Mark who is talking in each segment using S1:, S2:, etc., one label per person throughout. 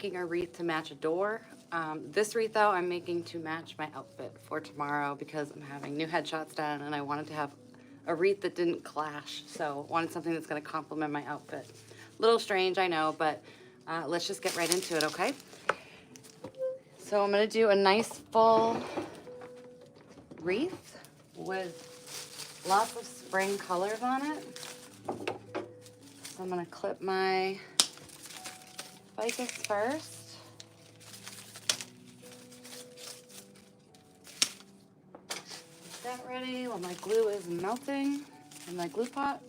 S1: Making a wreath to match a door. This wreath though, I'm making to match my outfit for tomorrow because I'm having new headshots done and I wanted to have a wreath that didn't clash. So wanted something that's gonna complement my outfit. A little strange, I know, but let's just get right into it, okay? So I'm gonna do a nice full wreath with lots of spring colors on it. So I'm gonna clip my ficus first. Get that ready while my glue is melting in my glue pot.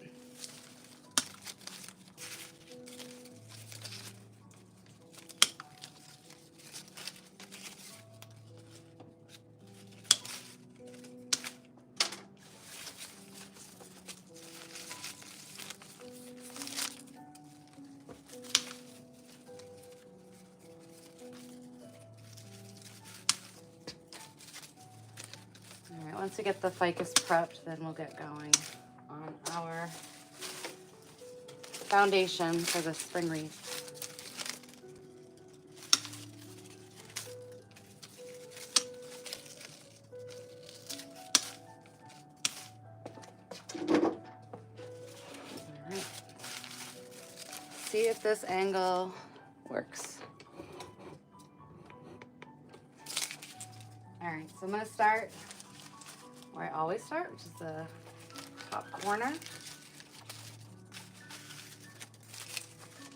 S1: All right, once we get the ficus prepped, then we'll get going on our foundation for the spring wreath. All right. See if this angle works. All right, so I'm gonna start where I always start, which is the top corner.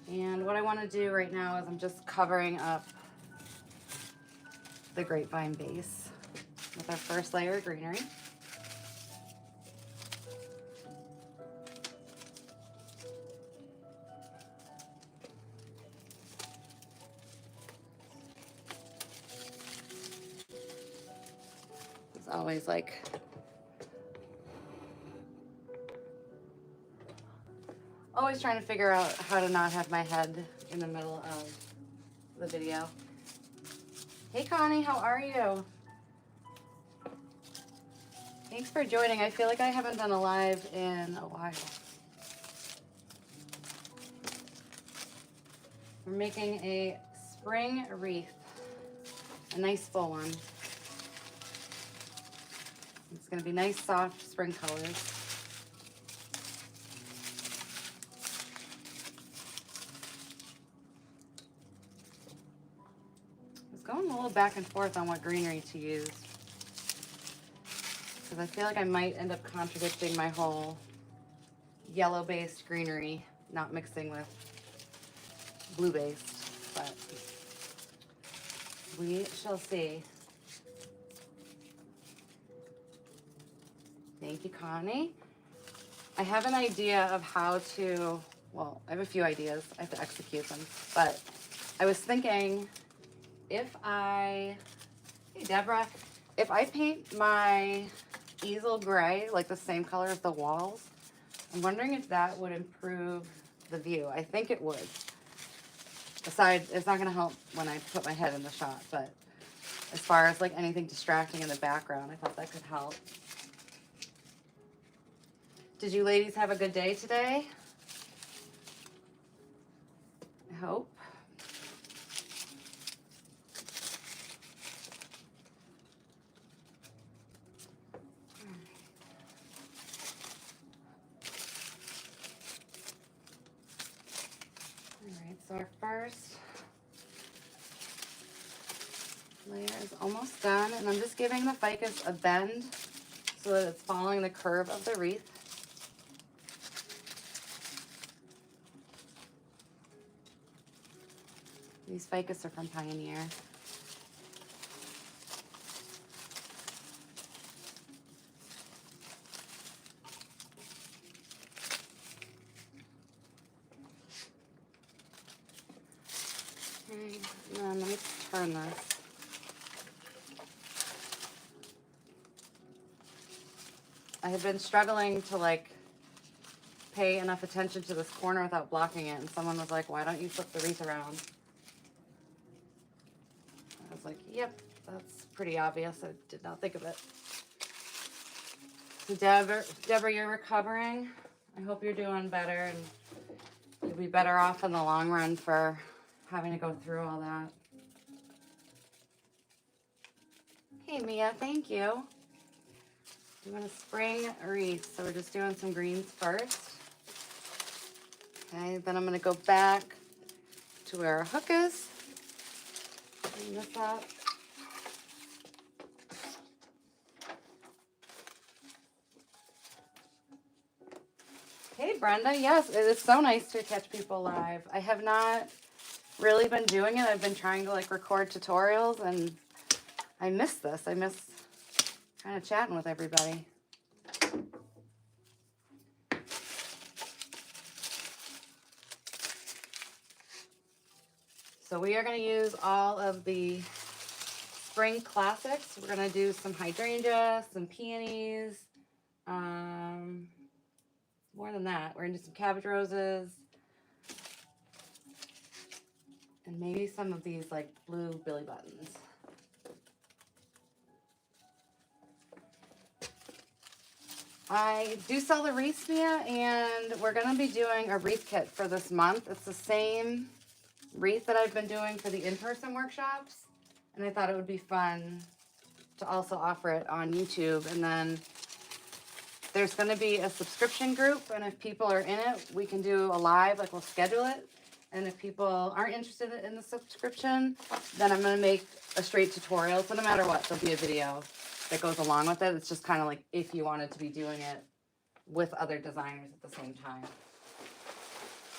S1: And what I want to do right now is I'm just covering up the grapevine base with our first layer of greenery. It's always like always trying to figure out how to not have my head in the middle of the video. Hey Connie, how are you? Thanks for joining. I feel like I haven't done a live in a while. We're making a spring wreath, a nice full one. It's gonna be nice, soft spring colors. I was going a little back and forth on what greenery to use, because I feel like I might end up contradicting my whole yellow-based greenery, not mixing with blue-based, but we shall see. Thank you, Connie. I have an idea of how to, well, I have a few ideas. I have to execute them, but I was thinking hey Deborah, if I paint my easel gray, like the same color as the walls, I'm wondering if that would improve the view. I think it would. Besides, it's not gonna help when I put my head in the shot, but as far as like anything distracting in the background, I thought that could help. Did you ladies have a good day today? I hope. Alright, so our first layer is almost done, and I'm just giving the ficus a bend so that it's following the curve of the wreath. These ficus are from Pioneer. Okay, and then let me turn this. I have been struggling to like pay enough attention to this corner without blocking it, and someone was like, why don't you flip the wreath around? I was like, yep, that's pretty obvious. I did not think of it. So Deborah, you're recovering. I hope you're doing better, and you'll be better off in the long run for having to go through all that. Hey Mia, thank you. Doing a spring wreath, so we're just doing some greens first. Okay, then I'm gonna go back to where our hook is. Clean this up. Hey Brenda, yes, it is so nice to catch people live. I have not really been doing it. I've been trying to like record tutorials and I miss this. I miss kind of chatting with everybody. So we are going to use all of the spring classics. We're going to do some hydrangeas, some peonies, more than that. We're going to do some cabbage roses, and maybe some of these like blue billy buttons. I do sell the wreaths, Mia, and we're going to be doing a wreath kit for this month. It's the same wreath that I've been doing for the in-person workshops, and I thought it would be fun to also offer it on YouTube. And then there's going to be a subscription group, and if people are in it, we can do a live, like we'll schedule it. And if people aren't interested in the subscription, then I'm going to make a straight tutorial. So no matter what, there'll be a video that goes along with it. It's just kind of like if you wanted to be doing it with other designers at the same time.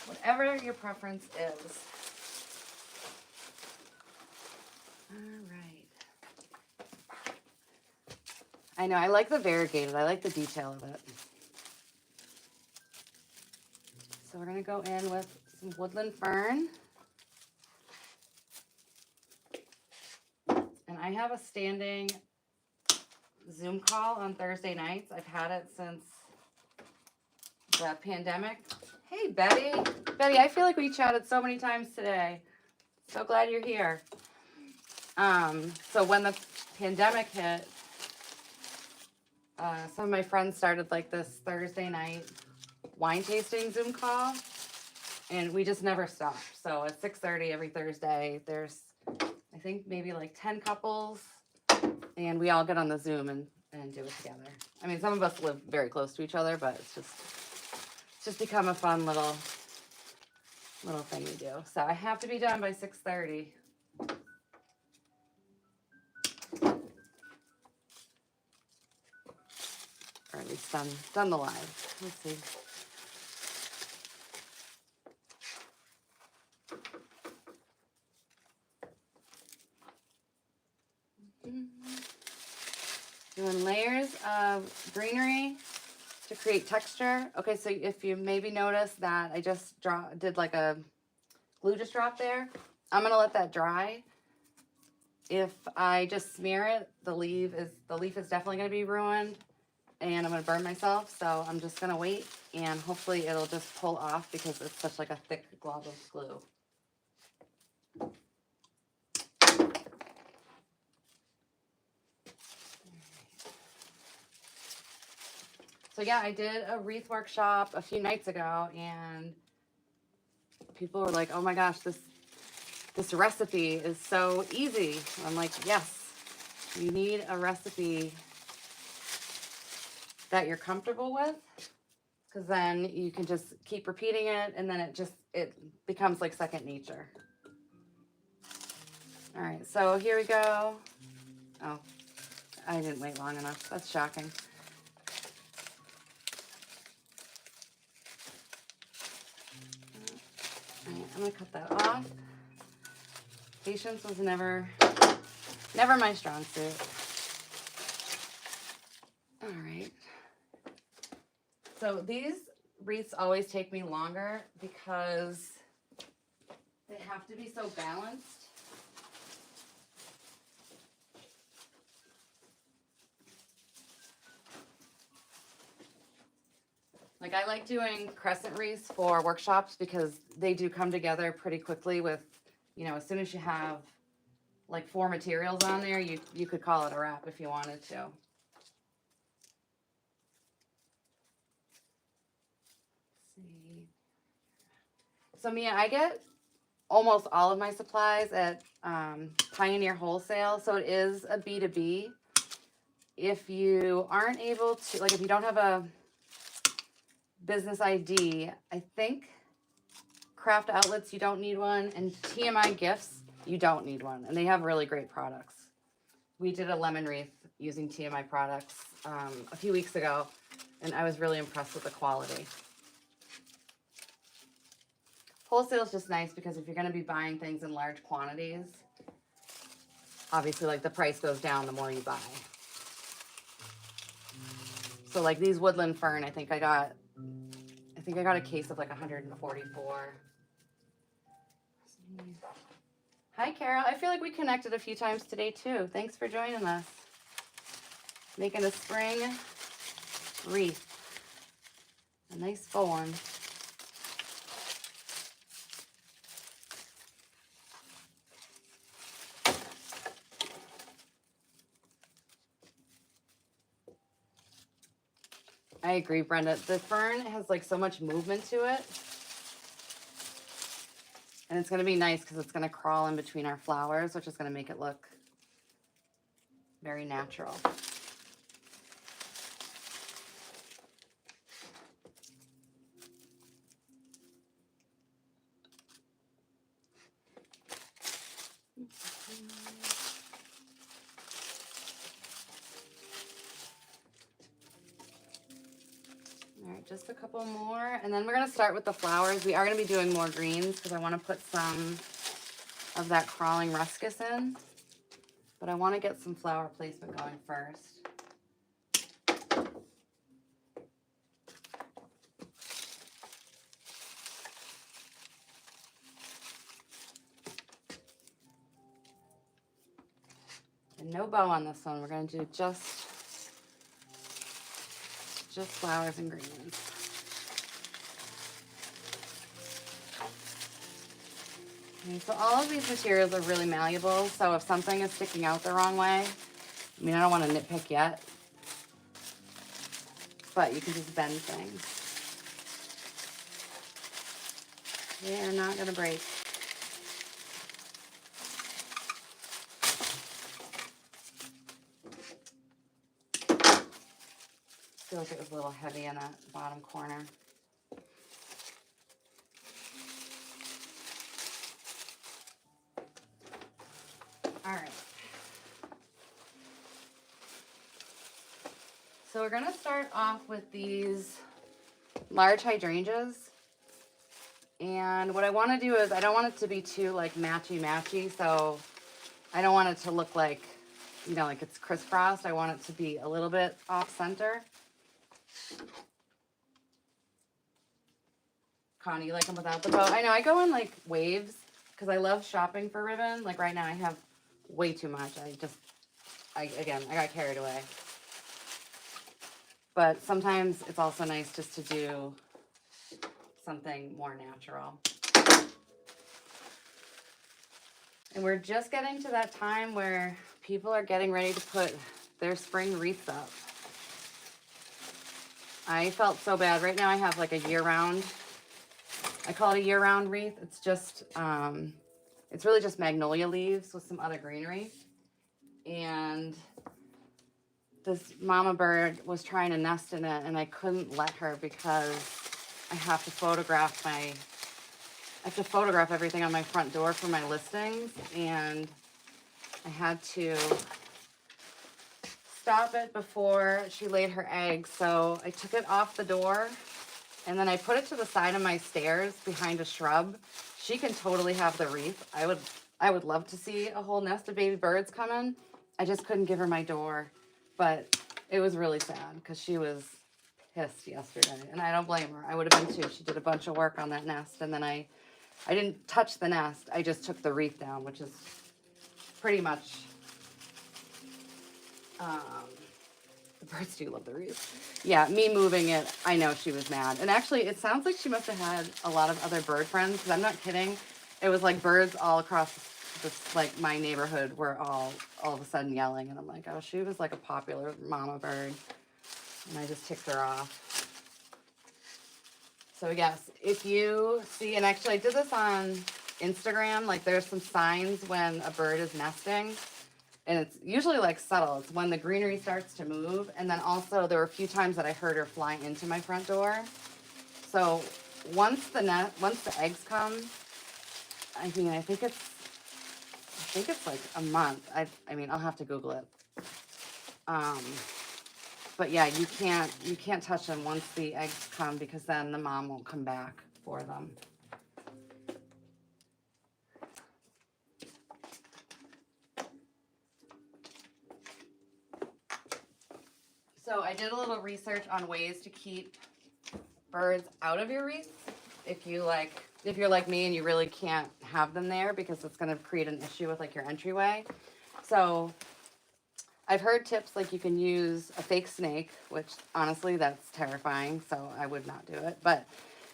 S1: Whatever your preference is. All right. I know, I like the variegated. I like the detail of it. So we're going to go in with some woodland fern. And I have a standing Zoom call on Thursday nights. I've had it since the pandemic. Hey, Betty. Betty, I feel like we chatted so many times today. So glad you're here. So when the pandemic hit, some of my friends started like this Thursday night wine tasting Zoom call, and we just never stopped. So at 6:30 every Thursday, there's, I think, maybe like 10 couples, and we all get on the Zoom and do it together. I mean, some of us live very close to each other, but it's just become a fun little thing we do. So I have to be done by 6:30. Or at least done the live. Let's see. Doing layers of greenery to create texture. Okay, so if you maybe noticed that I just did like a glue just drop there, I'm gonna let that dry. If I just smear it, the leaf is definitely gonna be ruined, and I'm gonna burn myself. So I'm just gonna wait, and hopefully it'll just pull off because it's such like a thick glob of glue. So yeah, I did a wreath workshop a few nights ago, and people were like, "Oh my gosh, this recipe is so easy." I'm like, yes, you need a recipe that you're comfortable with, because then you can just keep repeating it, and then it becomes like second nature. All right, so here we go. Oh, I didn't wait long enough. That's shocking. All right, I'm gonna cut that off. Patience was never my strong suit. All right. So these wreaths always take me longer because they have to be so balanced. Like I like doing crescent wreaths for workshops because they do come together pretty quickly with, you know, as soon as you have like 4 materials on there, you could call it a wrap if you wanted to. Let's see. So Mia, I get almost all of my supplies at Pioneer Wholesale. So it is a B2B. If you aren't able to, like if you don't have a business ID, I think Craft Outlets, you don't need one. And TMI Gifts, you don't need one. And they have really great products. We did a lemon wreath using TMI products a few weeks ago, and I was really impressed with the quality. Wholesale is just nice because if you're going to be buying things in large quantities, obviously like the price goes down the more you buy. So like these woodland fern, I think I got a case of like 144. Hi Carol, I feel like we connected a few times today too. Thanks for joining us. Making a spring wreath. A nice full one. I agree, Brenda. The fern has like so much movement to it. And it's going to be nice because it's going to crawl in between our flowers, which is going to make it look very natural. All right, just a couple more. And then we're going to start with the flowers. We are going to be doing more greens because I want to put some of that crawling ruscus in. But I want to get some flower placement going first. And no bow on this one. We're going to do just flowers and greens. Okay, so all of these materials are really malleable. So if something is sticking out the wrong way, I mean, I don't want to nitpick yet, but you can just bend things. They are not going to break. I feel like it was a little heavy in that bottom corner. All right. So we're going to start off with these large hydrangeas. And what I want to do is I don't want it to be too like matchy, so I don't want it to look like, you know, like it's crisscrossed. I want it to be a little bit off center. Connie, you like them without the bow? I know, I go in like waves because I love shopping for ribbon. Like right now I have way too much. I got carried away. But sometimes it's also nice just to do something more natural. And we're just getting to that time where people are getting ready to put their spring wreaths up. I felt so bad. Right now I have like a year-round, I call it a year-round wreath. It's just, it's really just magnolia leaves with some other greenery. And this mama bird was trying to nest in it and I couldn't let her because I have to photograph everything on my front door for my listings, and I had to stop it before she laid her eggs. So I took it off the door and then I put it to the side of my stairs behind a shrub. She can totally have the wreath. I would love to see a whole nest of baby birds come in. I just couldn't give her my door, but it was really sad because she was pissed yesterday, and I don't blame her. I would have been too. She did a bunch of work on that nest, and then I didn't touch the nest. I just took the wreath down, which is pretty much, the birds do love the wreath. Yeah, me moving it, I know she was mad. And actually, it sounds like she must have had a lot of other bird friends, because I'm not kidding. It was like birds all across this, like my neighborhood were all of a sudden yelling, and I'm like, oh, she was like a popular mama bird, and I just ticked her off. So yes, if you see, and actually I did this on Instagram, like there's some signs when a bird is nesting, and it's usually like subtle. It's when the greenery starts to move, and then also there were a few times that I heard her fly into my front door. So once the eggs come, I mean, I think it's like a month. I mean, I'll have to Google it. Um, but yeah, you can't touch them once the eggs come because then the mom won't come back for them. So I did a little research on ways to keep birds out of your wreath. If you're like me and you really can't have them there because it's going to create an issue with like your entryway. So I've heard tips like you can use a fake snake, which honestly that's terrifying, so I would not do it. But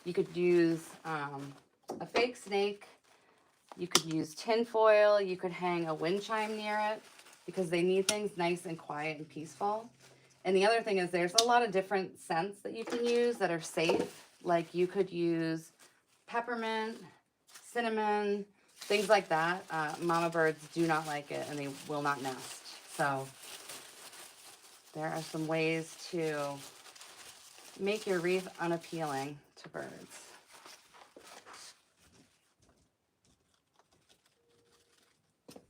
S1: you could use a fake snake. You could use tin foil. You could hang a wind chime near it because they need things nice and quiet and peaceful. And the other thing is there's a lot of different scents that you can use that are safe. Like you could use peppermint, cinnamon, things like that. Mama birds do not like it and they will not nest. So there are some ways to make your wreath unappealing to birds.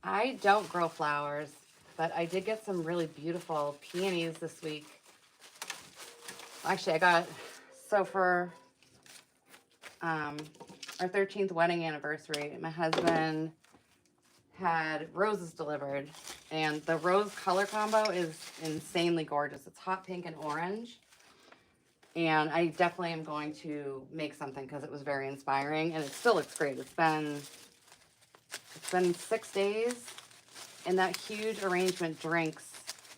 S1: I don't grow flowers, but I did get some really beautiful peonies this week. Actually, so for our 13th wedding anniversary, my husband had roses delivered, and the rose color combo is insanely gorgeous. It's hot pink and orange, and I definitely am going to make something because it was very inspiring, and it still looks great. It's been 6 days, and that huge arrangement drinks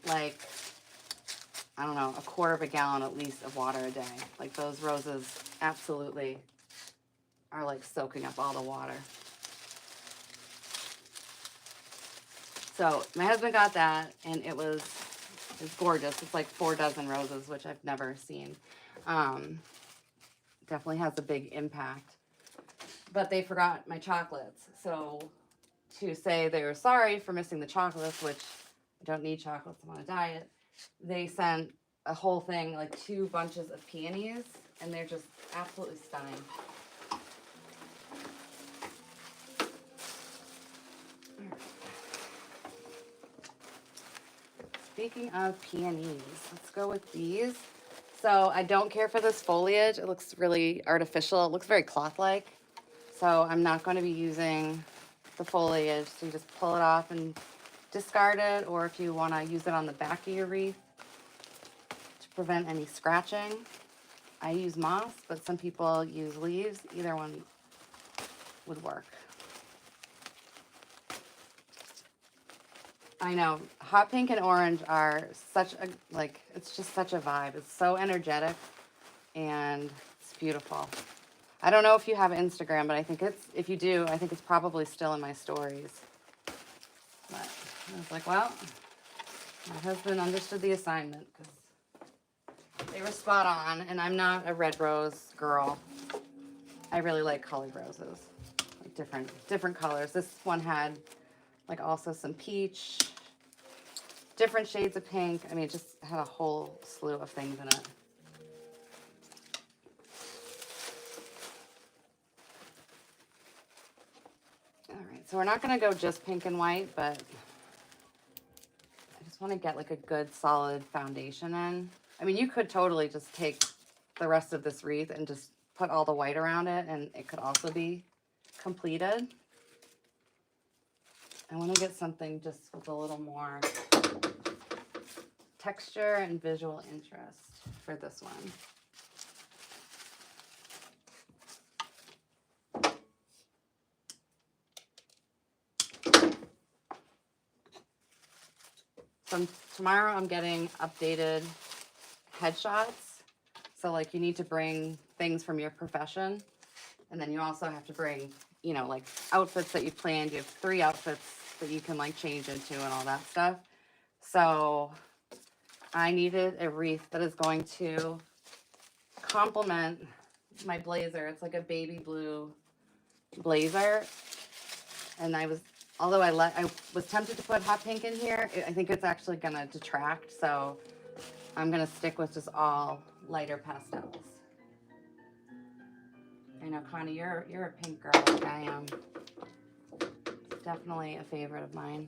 S1: like, I don't know, a quarter of a gallon at least of water a day. Like those roses absolutely are like soaking up all the water. So my husband got that, and it's gorgeous. It's like 4 dozen roses, which I've never seen. Definitely has a big impact. But they forgot my chocolates. So to say they were sorry for missing the chocolates, which I don't need chocolates, I'm on a diet, they sent a whole thing, like 2 bunches of peonies, and they're just absolutely stunning. Speaking of peonies, let's go with these. So I don't care for this foliage. It looks really artificial. It looks very cloth-like. So I'm not going to be using the foliage. So you just pull it off and discard it, or if you want to use it on the back of your wreath to prevent any scratching. I use moss, but some people use leaves. Either one would work. I know, hot pink and orange are such a, like, it's just such a vibe. It's so energetic and it's beautiful. I don't know if you have Instagram, but I think if you do, I think it's probably still in my stories. But I was like, well, my husband understood the assignment because they were spot on, and I'm not a red rose girl. I really like colored roses, like different colors. This one had like also some peach, different shades of pink. I mean, it just had a whole slew of things in it. All right, so we're not going to go just pink and white, but I just want to get like a good solid foundation in. I mean, you could totally just take the rest of this wreath and just put all the white around it, and it could also be completed. I want to get something just with a little more texture and visual interest for this one. So tomorrow I'm getting updated headshots. So like you need to bring things from your profession, and then you also have to bring, you know, like outfits that you planned. You have 3 outfits that you can like change into and all that stuff. So I needed a wreath that is going to complement my blazer. It's like a baby blue blazer, and although I was tempted to put hot pink in here, I think it's actually gonna detract, so I'm gonna stick with just all lighter pastels. I know, Connie, you're a pink girl like I am. It's definitely a favorite of mine.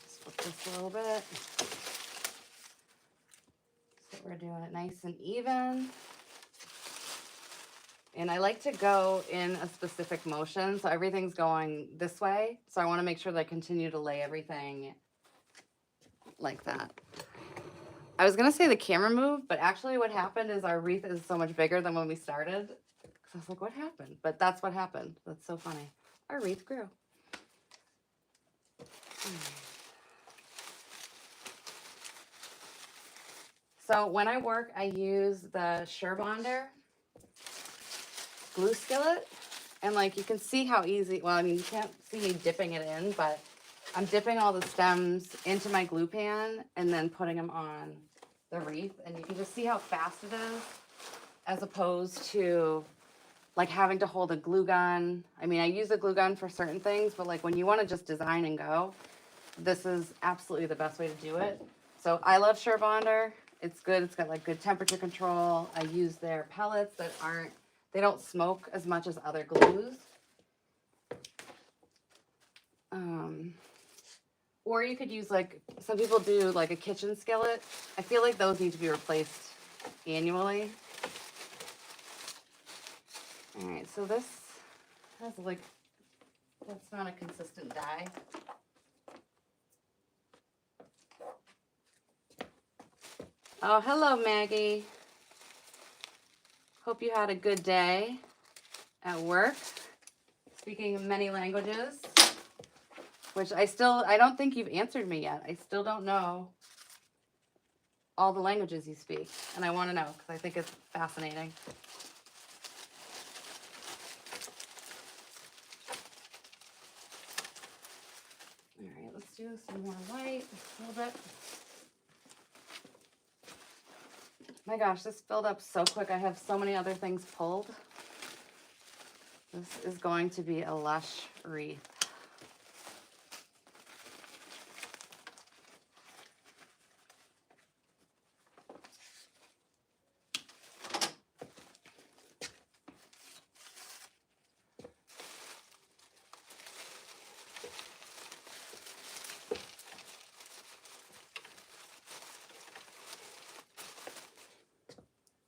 S1: Just flip this a little bit. So we're doing it nice and even. And I like to go in a specific motion, so everything's going this way. So I want to make sure that I continue to lay everything like that. I was going to say the camera moved, but actually what happened is our wreath is so much bigger than when we started. So I was like, what happened? But that's what happened. That's so funny. Our wreath grew. So when I work, I use the Surebonder glue skillet. And like you can see how easy, well, I mean, you can't see me dipping it in, but I'm dipping all the stems into my glue pan and then putting them on the wreath. And you can just see how fast it is as opposed to like having to hold a glue gun. I mean, I use a glue gun for certain things, but like when you want to just design and go, this is absolutely the best way to do it. So I love Surebonder. It's good. It's got like good temperature control. I use their pellets that they don't smoke as much as other glues. Or you could use like, some people do like a kitchen skillet. I feel like those need to be replaced annually. All right, so this has like, that's not a consistent dye. Oh, hello, Maggie. Hope you had a good day at work, speaking many languages, which I don't think you've answered me yet. I still don't know all the languages you speak, and I want to know because I think it's fascinating. All right, let's do some more white, a little bit. My gosh, this filled up so quick. I have so many other things pulled. This is going to be a lush wreath.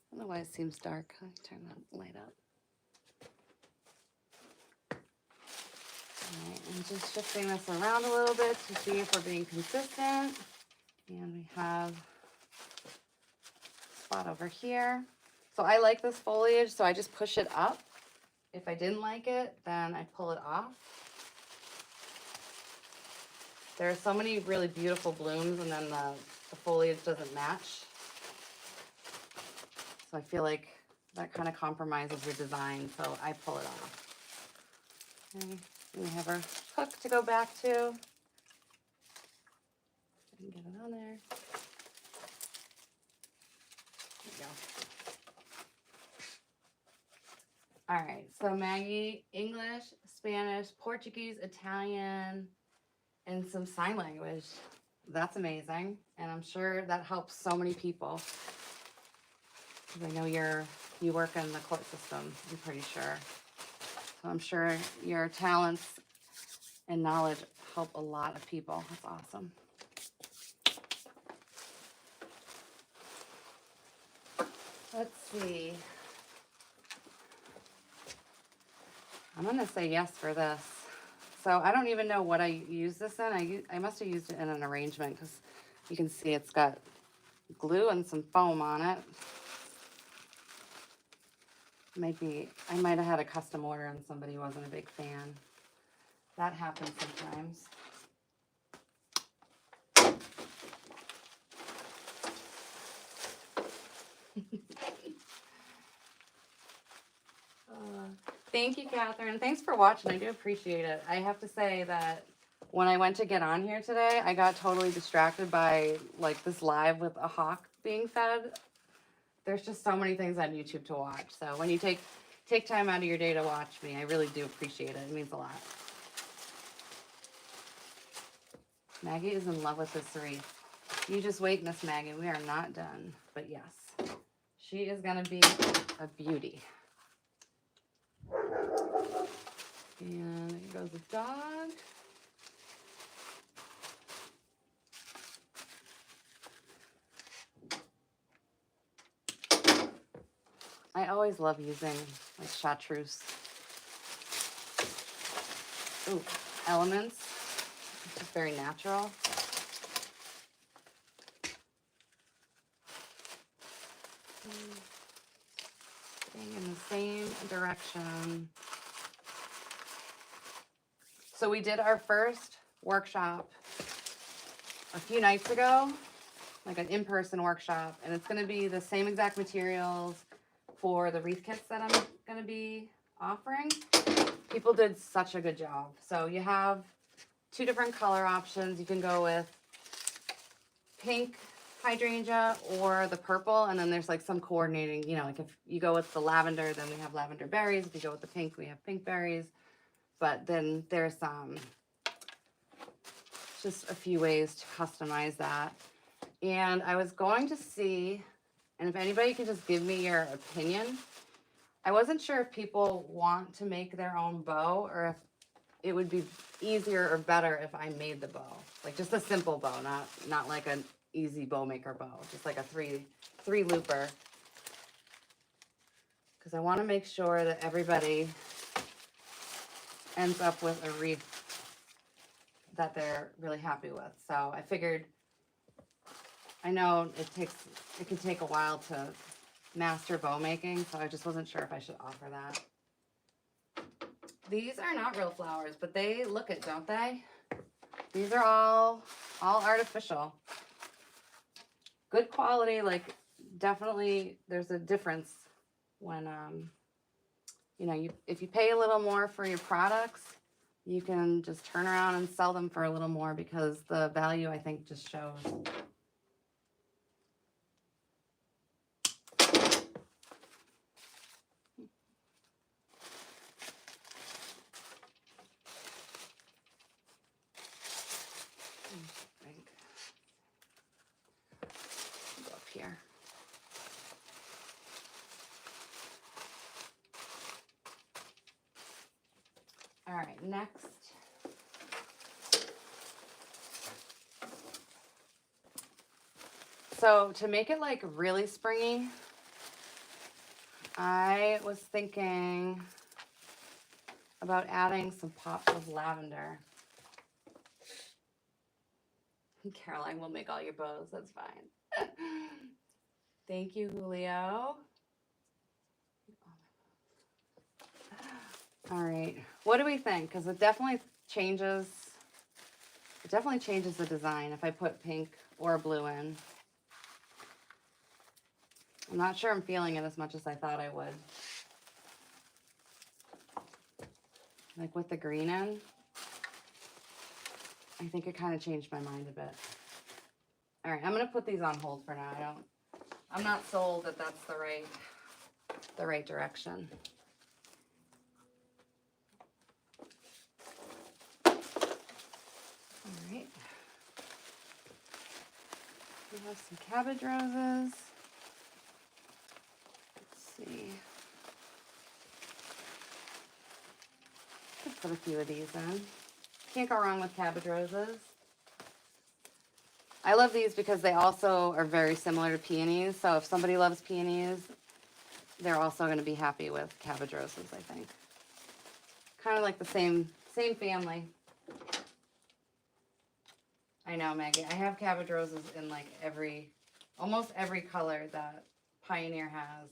S1: I don't know why it seems dark. Let me turn that light up. All right, and just shifting this around a little bit to see if we're being consistent. And we have a spot over here. So I like this foliage, so I just push it up. If I didn't like it, then I pull it off. There are so many really beautiful blooms, and then the foliage doesn't match. So I feel like that kind of compromises your design, so I pull it off. Okay. And we have our hook to go back to. I can get it on there. There we go. All right, so Maggie, English, Spanish, Portuguese, Italian, and some sign language. That's amazing. And I'm sure that helps so many people. Because I know you work in the court system, I'm pretty sure. So I'm sure your talents and knowledge help a lot of people. That's awesome. Let's see. I'm going to say yes for this. So I don't even know what I use this in. I must have used it in an arrangement because you can see it's got glue and some foam on it. I might have had a custom order and somebody wasn't a big fan. That happens sometimes. Thank you, Catherine. Thanks for watching. I do appreciate it. I have to say that when I went to get on here today, I got totally distracted by like this live with a hawk being fed. There's just so many things on YouTube to watch. So when you take time out of your day to watch me, I really do appreciate it. It means a lot. Maggie is in love with this wreath. You just wait, Miss Maggie. We are not done. But yes, she is going to be a beauty. And here goes the dog. I always love using like chartreuse. Ooh, elements. It's just very natural. Staying in the same direction. So we did our first workshop a few nights ago, like an in-person workshop, and it's going to be the same exact materials for the wreath kits that I'm going to be offering. People did such a good job. So you have 2 different color options. You can go with pink hydrangea or the purple, and then there's like some coordinating, you know, like if you go with the lavender, then we have lavender berries. If you go with the pink, we have pink berries. But then there's just a few ways to customize that. And I was going to see, and if anybody could just give me your opinion, I wasn't sure if people want to make their own bow or if it would be easier or better if I made the bow. Like just a simple bow, not like an easy bow maker bow, just like a three looper. Because I want to make sure that everybody ends up with a wreath that they're really happy with. So I figured, I know it can take a while to master bow making, so I just wasn't sure if I should offer that. These are not real flowers, but they look it, don't they? These are all artificial. Good quality, like definitely there's a difference when you know, if you pay a little more for your products, you can just turn around and sell them for a little more because the value, I think, just shows. Go up here. All right, next. So to make it like really springy, I was thinking about adding some pops of lavender. Caroline will make all your bows, that's fine. Thank you, Julio. All right, what do we think? Because it definitely changes the design if I put pink or blue in. I'm not sure I'm feeling it as much as I thought I would. Like with the green in, I think it kind of changed my mind a bit. All right, I'm gonna put these on hold for now. I'm not sold that that's the right direction. All right. We have some cabbage roses. Let's see. Could put a few of these in. Can't go wrong with cabbage roses. I love these because they also are very similar to peonies. So if somebody loves peonies, they're also going to be happy with cabbage roses, I think. Kind of like the same family. I know, Maggie. I have cabbage roses in like almost every color that Pioneer has.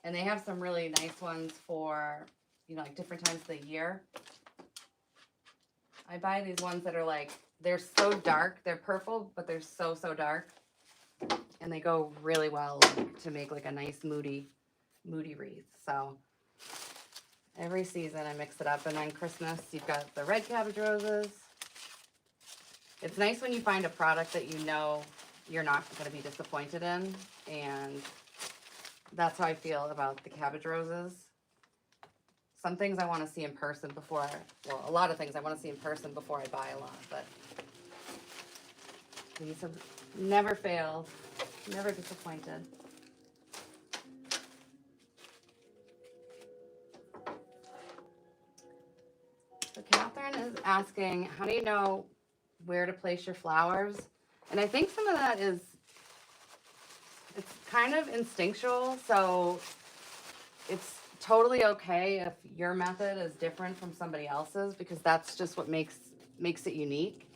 S1: And they have some really nice ones for, you know, like different times of the year. I buy these ones that are like, they're so dark. They're purple, but they're so dark. And they go really well to make like a nice moody wreath. So Every season I mix it up. And then Christmas, you've got the red cabbage roses. It's nice when you find a product that you know you're not going to be disappointed in. And that's how I feel about the cabbage roses. Some things I want to see in person before, well, a lot of things I want to see in person before I buy a lot. But these have never failed, never disappointed. So Catherine is asking, how do you know where to place your flowers? And I think some of that is, it's kind of instinctual. So it's totally okay if your method is different from somebody else's, because that's just what makes it unique.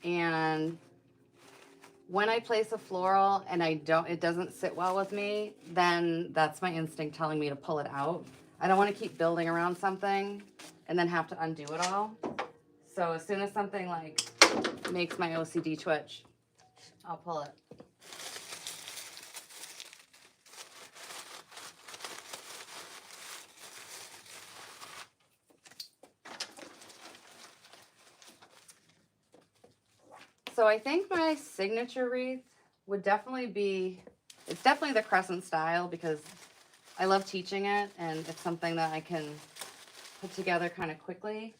S1: And when I place a floral and it doesn't sit well with me, then that's my instinct telling me to pull it out. I don't want to keep building around something and then have to undo it all. So as soon as something like makes my OCD twitch, I'll pull it. So I think my signature wreath would definitely be, it's definitely the crescent style, because I love teaching it and it's something that I can put together kind of quickly.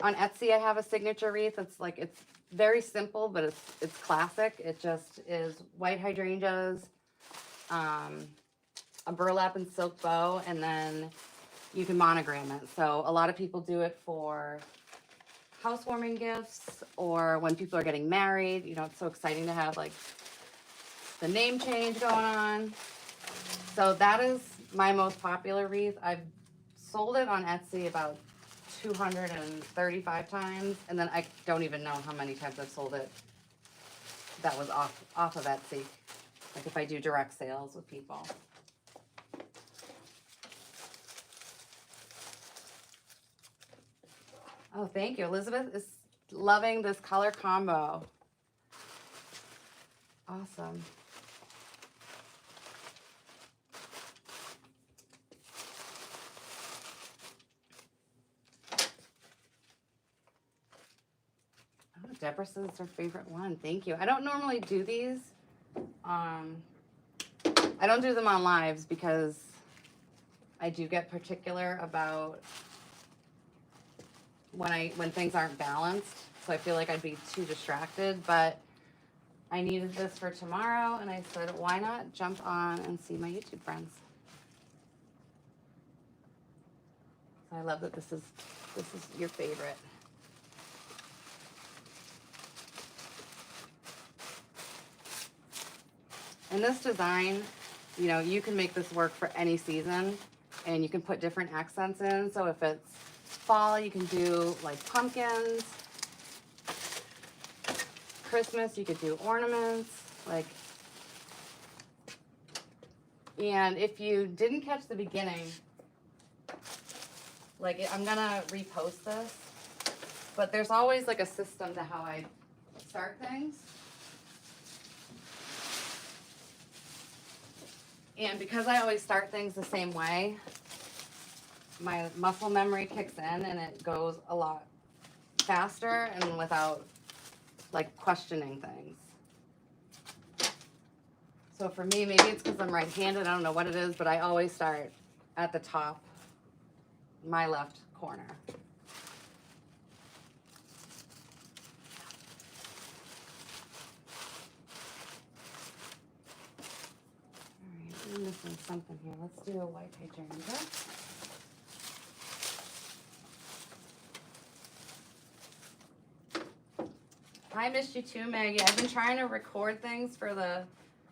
S1: On Etsy, I have a signature wreath. It's very simple, but it's classic. It just is white hydrangeas, a burlap and silk bow, and then you can monogram it. So a lot of people do it for housewarming gifts or when people are getting married. You know, it's so exciting to have like the name change going on. So that is my most popular wreath. I've sold it on Etsy about 235 times, and then I don't even know how many times I've sold it that was off of Etsy, like if I do direct sales with people. Oh, thank you. Elizabeth is loving this color combo. Awesome. Oh, Deborah says it's her favorite one. Thank you. I don't normally do these. I don't do them on lives because I do get particular about when things aren't balanced. So I feel like I'd be too distracted, but I needed this for tomorrow, and I said, why not jump on and see my YouTube friends? So I love that this is your favorite. And this design, you know, you can make this work for any season, and you can put different accents in. So if it's fall, you can do like pumpkins. Christmas, you could do ornaments, like. And if you didn't catch the beginning, like I'm gonna repost this, but there's always like a system to how I start things. And because I always start things the same way, my muscle memory kicks in and it goes a lot faster and without like questioning things. So for me, maybe it's because I'm right-handed, I don't know what it is, but I always start at the top, my left corner. All right, I'm missing something here. Let's do a white hydrangea. I missed you too, Maggie. I've been trying to record things for the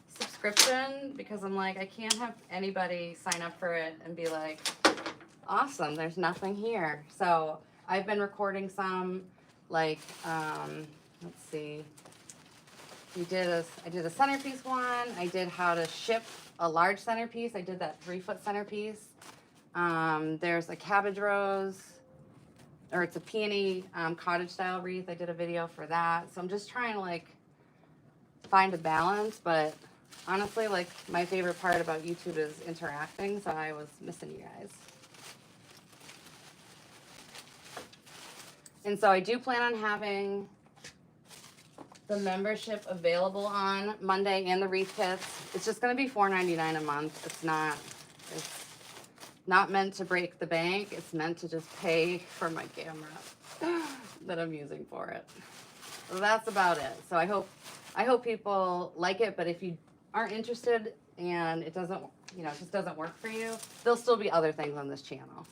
S1: subscription because I'm like, I can't have anybody sign up for it and be like, awesome, there's nothing here. So I've been recording some, like, let's see. I did a centerpiece one. I did how to ship a large centerpiece. I did that 3-foot centerpiece. There's a cabbage rose, or it's a peony cottage style wreath. I did a video for that. So I'm just trying to like find a balance, but honestly, like my favorite part about YouTube is interacting. So I was missing you guys. And so I do plan on having the membership available on Monday and the wreath kits. It's just going to be $4.99 a month. It's not meant to break the bank. It's meant to just pay for my camera that I'm using for it. So that's about it. So I hope people like it, but if you aren't interested and it doesn't, you know, it just doesn't work for you, there'll still be other things on this channel.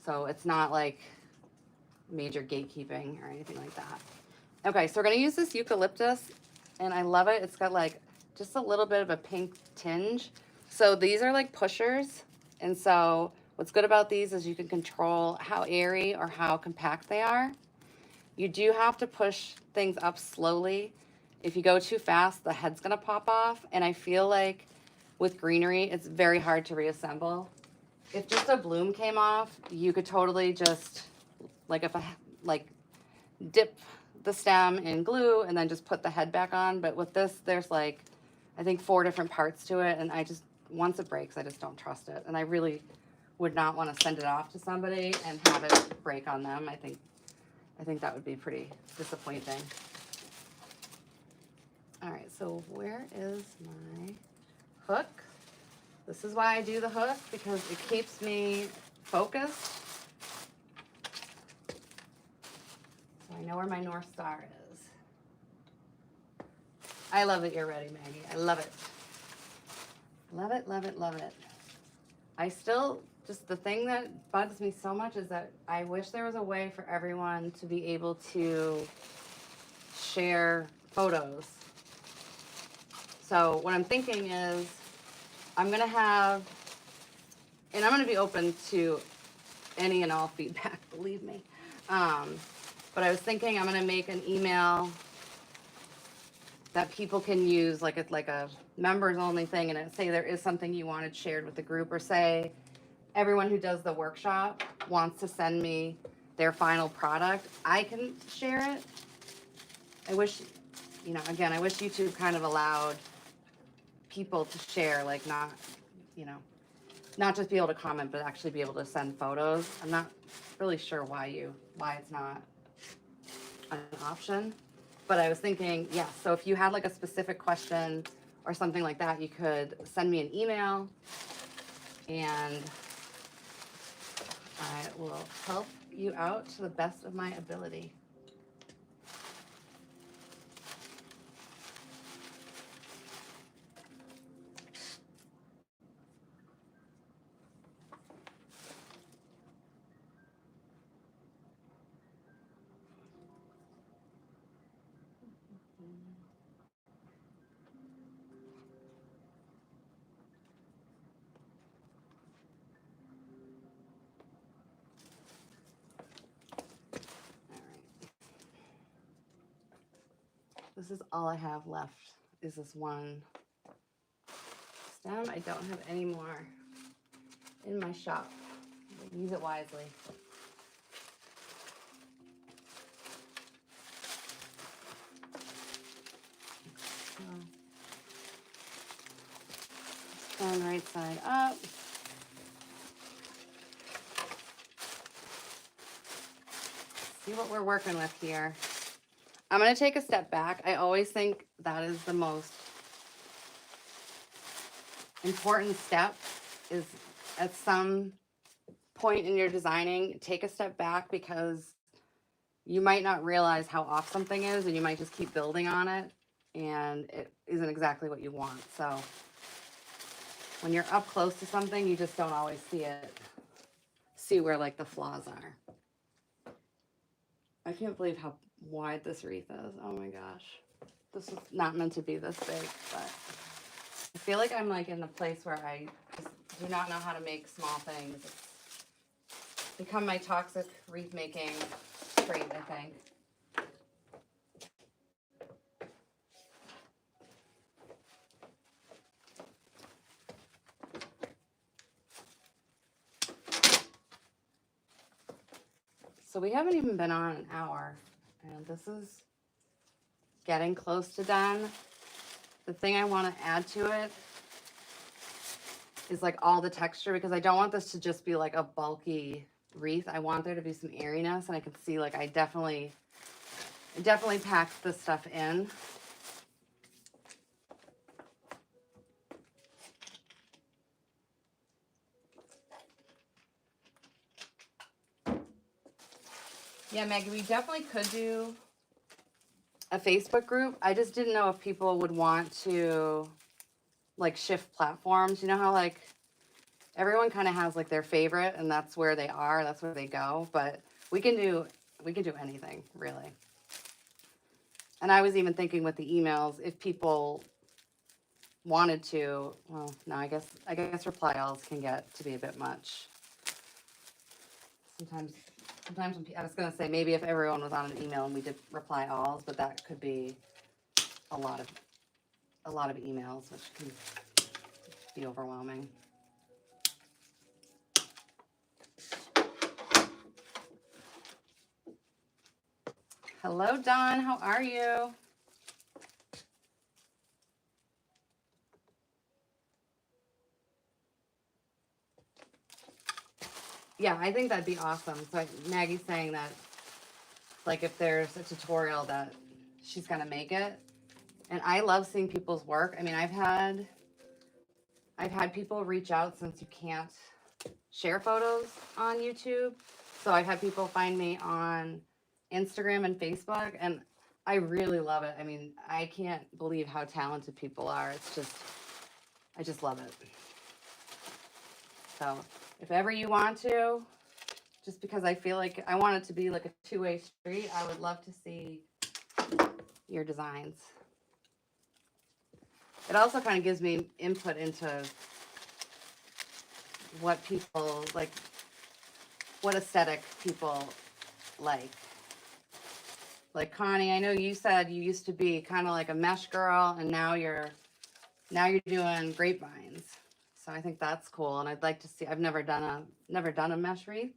S1: So it's not like major gatekeeping or anything like that. Okay, so we're gonna use this eucalyptus, and I love it. It's got like just a little bit of a pink tinge. So these are like pushers, and so what's good about these is you can control how airy or how compact they are. You do have to push things up slowly. If you go too fast, the head's gonna pop off, and I feel like with greenery, it's very hard to reassemble. If just a bloom came off, you could totally just, like dip the stem in glue and then just put the head back on. But with this, there's like, I think 4 different parts to it, and once it breaks, I just don't trust it. And I really would not want to send it off to somebody and have it break on them. I think that would be pretty disappointing. All right, so where is my hook? This is why I do the hook, because it keeps me focused. So I know where my North Star is. I love that you're ready, Maggie. I love it. Love it, love it, love it. I still, just the thing that bugs me so much is that I wish there was a way for everyone to be able to share photos. So what I'm thinking is I'm going to have, and I'm going to be open to any and all feedback, believe me. But I was thinking I'm going to make an email that people can use, like a members only thing, and say there is something you wanted shared with the group, or say everyone who does the workshop wants to send me their final product, I can share it. I wish, you know, again, I wish YouTube kind of allowed people to share, like not, you know, not just be able to comment, but actually be able to send photos. I'm not really sure why it's not an option, but I was thinking, yes, so if you had like a specific question or something like that, you could send me an email and I will help you out to the best of my ability. This is all I have left, is this one stem. I don't have any more in my shop. Use it wisely. So, turn right side up. See what we're working with here. I'm going to take a step back. I always think that is the most important step, is at some point in your designing, take a step back, because you might not realize how off something is, and you might just keep building on it, and it isn't exactly what you want. So when you're up close to something, you just don't always see where like the flaws are. I can't believe how wide this wreath is. Oh my gosh. This is not meant to be this big, but I feel like I'm like in a place where I just do not know how to make small things. It's become my toxic wreath making trait, I think. So we haven't even been on an hour, and this is getting close to done. The thing I want to add to it is like all the texture, because I don't want this to just be like a bulky wreath, I want there to be some airiness, and I can see like I definitely packed this stuff in. Yeah, Maggie, we definitely could do a Facebook group. I just didn't know if people would want to like shift platforms. You know how like everyone kind of has like their favorite and that's where they are, that's where they go, but we can do anything, really. And I was even thinking with the emails, if people wanted to, well, no, I guess reply alls can get to be a bit much. Sometimes when I was going to say maybe if everyone was on an email and we did reply alls, but that could be a lot of emails, which can be overwhelming. Hello, Dawn. How are you? Yeah, I think that'd be awesome. So Maggie's saying that, like, if there's a tutorial that she's gonna make it, and I love seeing people's work. I mean, I've had people reach out since you can't share photos on YouTube. So I've had people find me on Instagram and Facebook, and I really love it. I mean, I can't believe how talented people are. It's just, I just love it. So if ever you want to, just because I feel like I want it to be like a two-way street, I would love to see your designs. It also kind of gives me input into what people like, what aesthetic people like. Like Connie, I know you said you used to be kind of like a mesh girl, and now you're doing grapevines. So I think that's cool, and I'd like to see. I've never done a mesh wreath,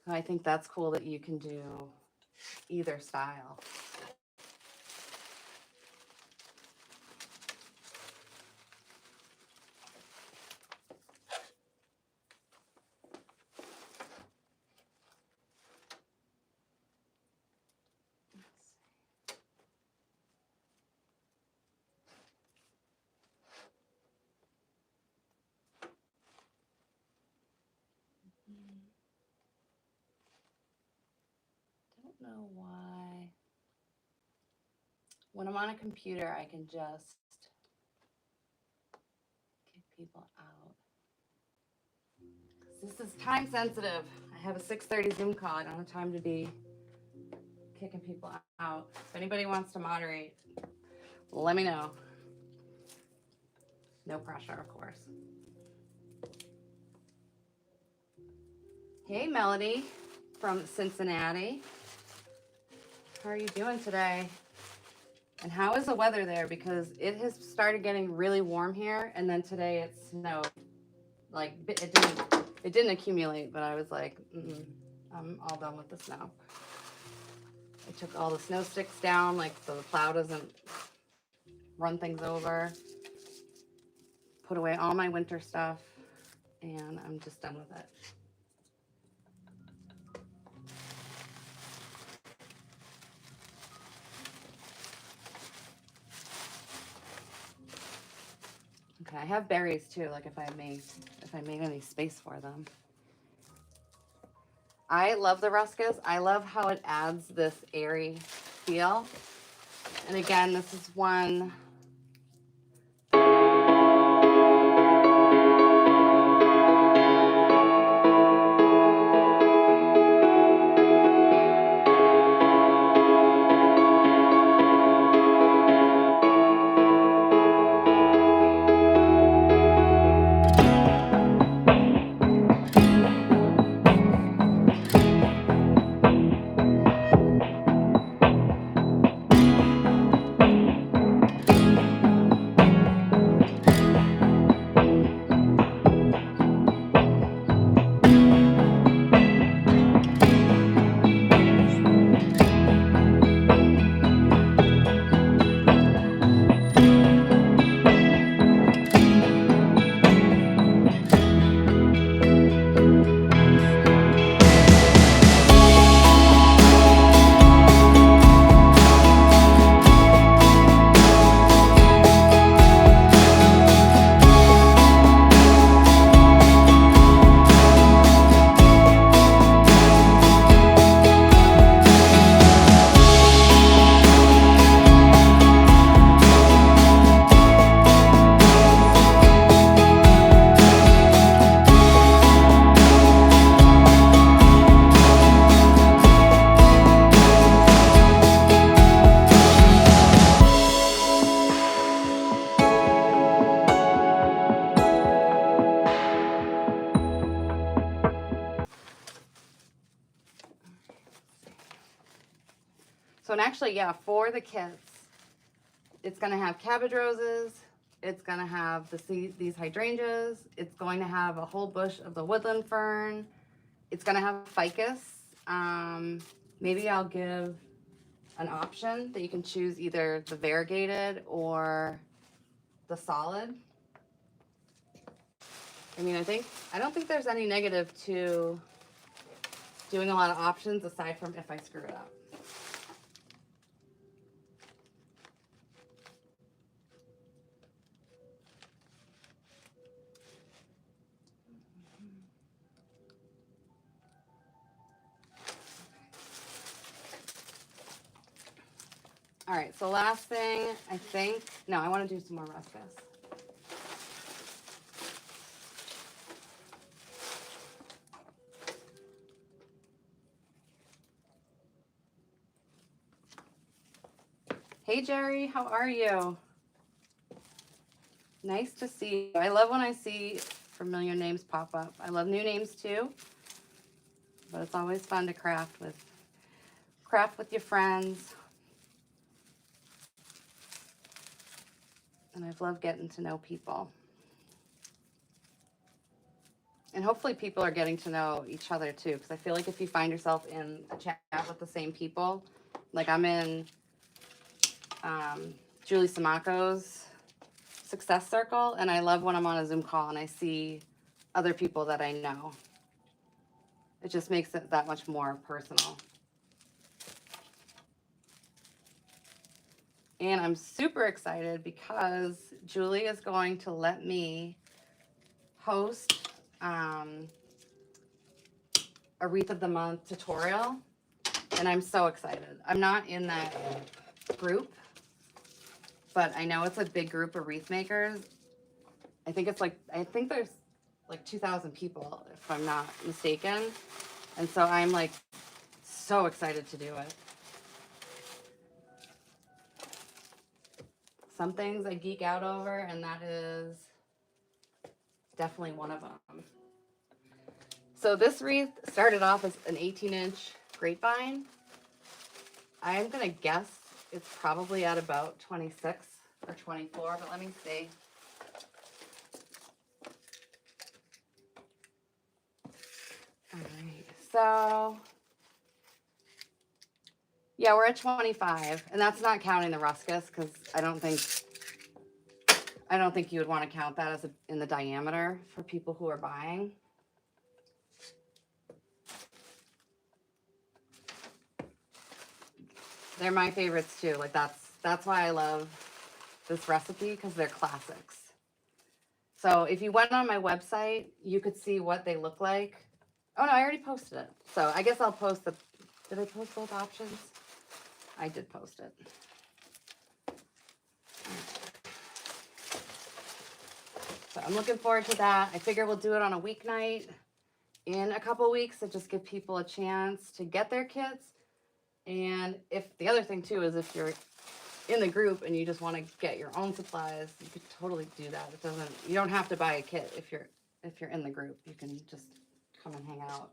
S1: so I think that's cool that you can do either style. Don't know why. When I'm on a computer, I can just kick people out. This is time sensitive. I have a 6:30 Zoom call. I don't have time to be kicking people out. If anybody wants to moderate, let me know. No pressure, of course. Hey, Melody from Cincinnati. How are you doing today? And how is the weather there? Because it has started getting really warm here, and then today it snowed. Like it didn't accumulate, but I was like, I'm all done with the snow. I took all the snow sticks down, like so the plow doesn't run things over. Put away all my winter stuff, and I'm just done with it. Okay, I have berries too, like if I made any space for them. I love the ruscus. I love how it adds this airy feel. And again, this is one. So, and actually, yeah, for the kits, it's going to have cabbage roses. It's going to have these hydrangeas. It's going to have a whole bush of the woodland fern. It's going to have ficus. Maybe I'll give an option that you can choose either the variegated or the solid. I mean, I don't think there's any negative to doing a lot of options aside from if I screw it up. All right, so last thing, I want to do some more ruscus. Hey, Jerry, how are you? Nice to see you. I love when I see familiar names pop up. I love new names too, but it's always fun to craft with your friends. And I've loved getting to know people. And hopefully people are getting to know each other too, because I feel like if you find yourself in a chat with the same people, like I'm in Julie Samako's success circle, and I love when I'm on a Zoom call and I see other people that I know. It just makes it that much more personal. And I'm super excited because Julie is going to let me host a Wreath of the Month tutorial. And I'm so excited. I'm not in that group, but I know it's a big group of wreath makers. I think there's like 2,000 people, if I'm not mistaken. And so I'm like so excited to do it. Some things I geek out over, and that is definitely one of them. So this wreath started off as an 18-inch grapevine. I'm going to guess it's probably at about 26 or 24, but let me see. All right, so yeah, we're at 25, and that's not counting the ruscus, because I don't think you would want to count that as in the diameter for people who are buying. They're my favorites too. Like that's why I love this recipe, because they're classics. So if you went on my website, you could see what they look like. Oh no, I already posted it. So I guess I'll post did I post both options? I did post it. So I'm looking forward to that. I figure we'll do it on a weeknight in a couple weeks to just give people a chance to get their kits. And if the other thing too is if you're in the group and you just want to get your own supplies, you could totally do that. You don't have to buy a kit if you're in the group. You can just come and hang out.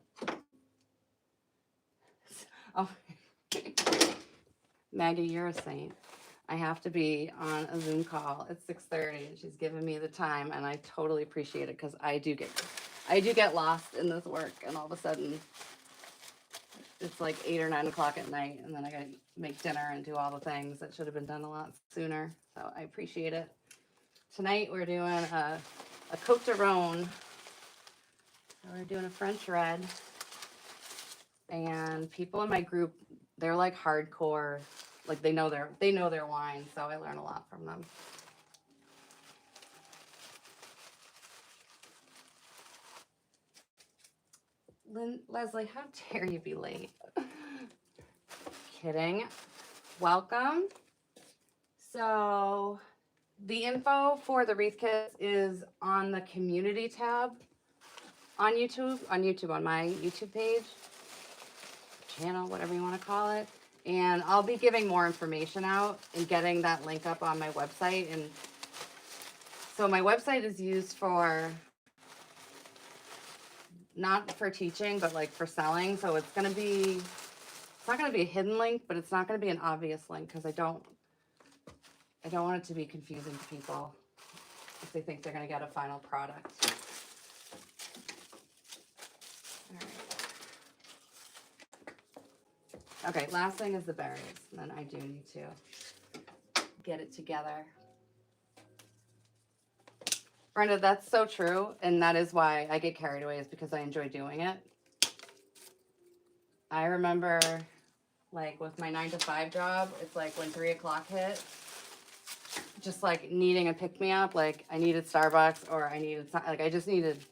S1: Oh, Maggie, you're a saint. I have to be on a Zoom call at 6:30, and she's giving me the time, and I totally appreciate it, because I do get lost in this work, and all of a sudden it's like 8 or 9 o'clock at night, and then I gotta make dinner and do all the things that should have been done a lot sooner. So I appreciate it. Tonight we're doing a Cote de Rhone. We're doing a French red, and people in my group, they're like hardcore, like they know their wine, so I learn a lot from them. Leslie, how dare you be late? Kidding. Welcome. So the info for the wreath kits is on the community tab on YouTube, on my YouTube page, channel, whatever you want to call it. And I'll be giving more information out and getting that link up on my website. And so my website is used for, not for teaching, but like for selling. So it's going to be It's not going to be a hidden link, but it's not going to be an obvious link because I don't want it to be confusing to people if they think they're going to get a final product. All right. Okay, last thing is the berries. And then I do need to get it together. Brenda, that's so true. And that is why I get carried away, is because I enjoy doing it. I remember, like, with my 9-to-5 job, it's like when 3 o'clock hit, just like needing a pick-me-up. Like, I needed Starbucks, or I just needed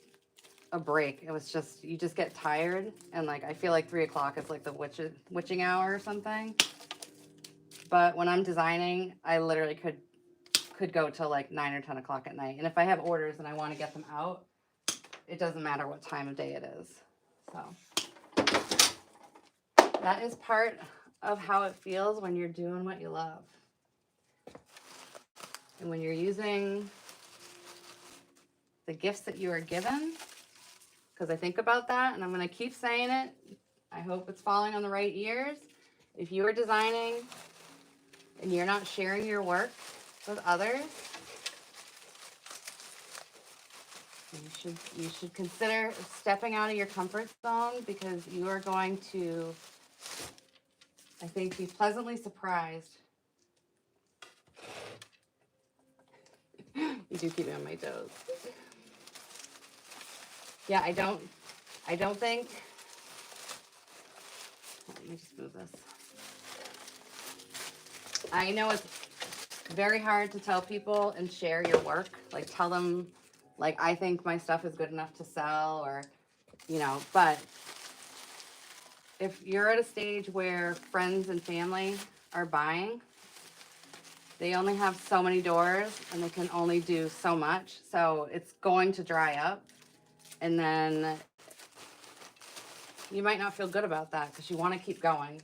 S1: a break. It was just, you just get tired. And like, I feel like 3 o'clock is like the witching hour or something. But when I'm designing, I literally could go till like 9 or 10 o'clock at night. And if I have orders and I want to get them out, it doesn't matter what time of day it is. So that is part of how it feels when you're doing what you love. And when you're using the gifts that you are given, because I think about that and I'm going to keep saying it. I hope it's falling on the right ears. If you are designing and you're not sharing your work with others, you should consider stepping out of your comfort zone, because you are going to, I think, be pleasantly surprised. You do keep me on my toes. Yeah, I don't think, let me just move this. I know it's very hard to tell people and share your work, like tell them, like, I think my stuff is good enough to sell, or, but if you're at a stage where friends and family are buying, they only have so many doors and they can only do so much. So it's going to dry up, and then you might not feel good about that because you want to keep going.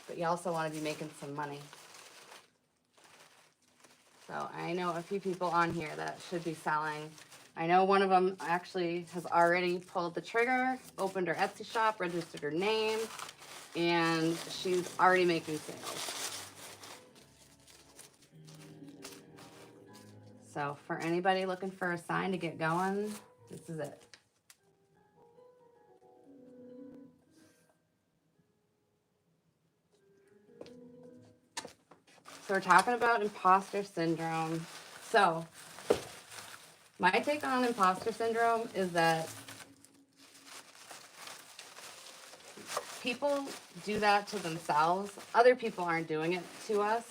S1: But you also want to be making some money. So I know a few people on here that should be selling. I know one of them actually has already pulled the trigger, opened her Etsy shop, registered her name, and she's already making sales. So for anybody looking for a sign to get going, this is it. So we're talking about imposter syndrome. So my take on imposter syndrome is that people do that to themselves. Other people aren't doing it to us.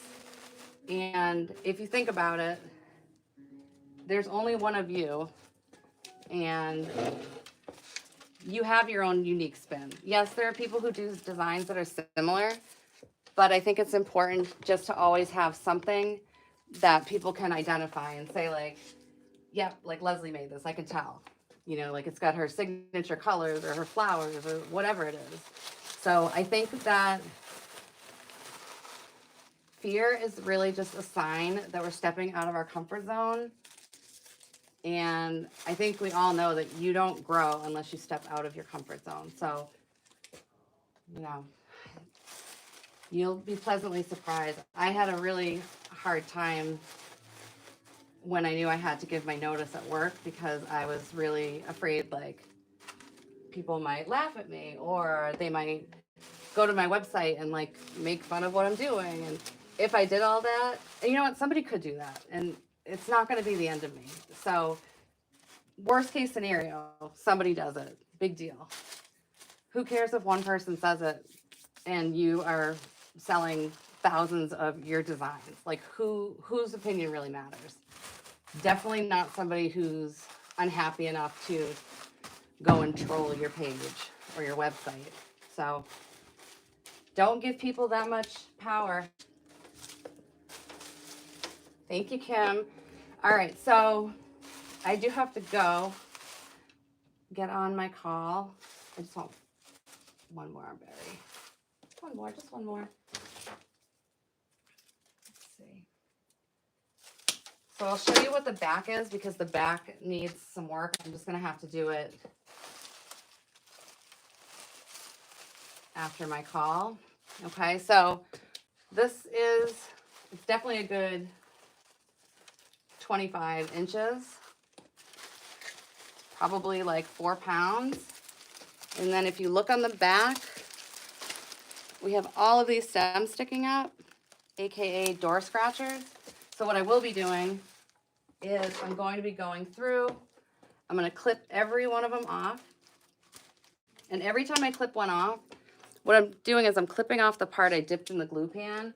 S1: And if you think about it, there's only one of you, and you have your own unique spin. Yes, there are people who do designs that are similar, but I think it's important just to always have something that people can identify and say, like, yeah, like Leslie made this, I can tell. Like it's got her signature colors or her flowers or whatever it is. So I think that fear is really just a sign that we're stepping out of our comfort zone. And I think we all know that you don't grow unless you step out of your comfort zone. So, you'll be pleasantly surprised. I had a really hard time when I knew I had to give my notice at work, because I was really afraid, like, people might laugh at me, or they might go to my website and like make fun of what I'm doing. And if I did all that, and you know what, somebody could do that, and it's not going to be the end of me. So worst case scenario, somebody does it, big deal. Who cares if one person says it and you are selling thousands of your designs? Like, whose opinion really matters? Definitely not somebody who's unhappy enough to go and troll your page or your website. So don't give people that much power. Thank you, Kim. All right, so I do have to go get on my call. I just want one more berry. One more, just one more. Let's see. So I'll show you what the back is, because the back needs some work. I'm just gonna have to do it after my call. Okay, so this is, it's definitely a good 25 inches, probably like 4 pounds. And then if you look on the back, we have all of these stems sticking up, AKA door scratchers. So what I will be doing is I'm going to be going through, I'm going to clip every one of them off. And every time I clip one off, what I'm doing is I'm clipping off the part I dipped in the glue pan.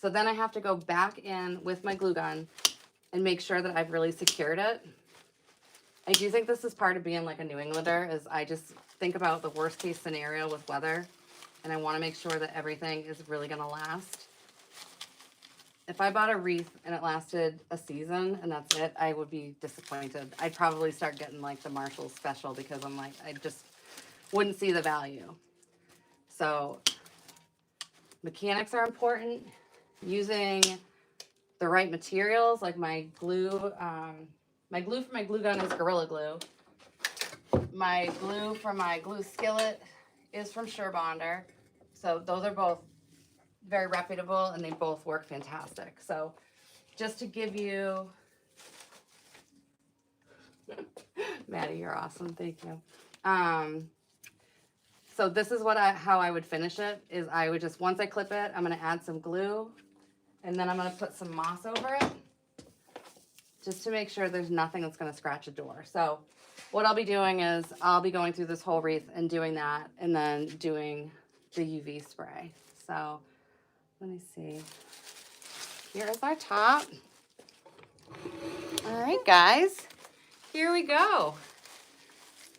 S1: So then I have to go back in with my glue gun and make sure that I've really secured it. I do think this is part of being like a New Englander, is I just think about the worst case scenario with weather, and I want to make sure that everything is really going to last. If I bought a wreath and it lasted a season and that's it, I would be disappointed. I'd probably start getting like the Marshall special, because I'm like, I just wouldn't see the value. So mechanics are important. Using the right materials, like my glue for my glue gun is Gorilla Glue. My glue for my glue skillet is from Surebonder. So those are both very reputable and they both work fantastic. So just to give you, Maddie, you're awesome, thank you. So this is how I would finish it, is I would just, once I clip it, I'm gonna add some glue, and then I'm gonna put some moss over it, just to make sure there's nothing that's gonna scratch a door. So what I'll be doing is I'll be going through this whole wreath and doing that, and then doing the UV spray. So let me see. Here is our top. All right, guys, here we go.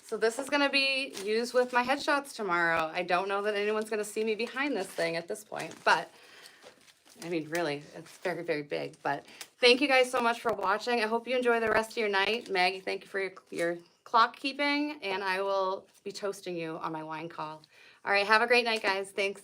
S1: So this is gonna be used with my headshots tomorrow. I don't know that anyone's gonna see me behind this thing at this point, but I mean, really, it's very, very big. But thank you guys so much for watching. I hope you enjoy the rest of your night. Maggie, thank you for your clock keeping, and I will be toasting you on my wine call. All right, have a great night, guys. Thanks.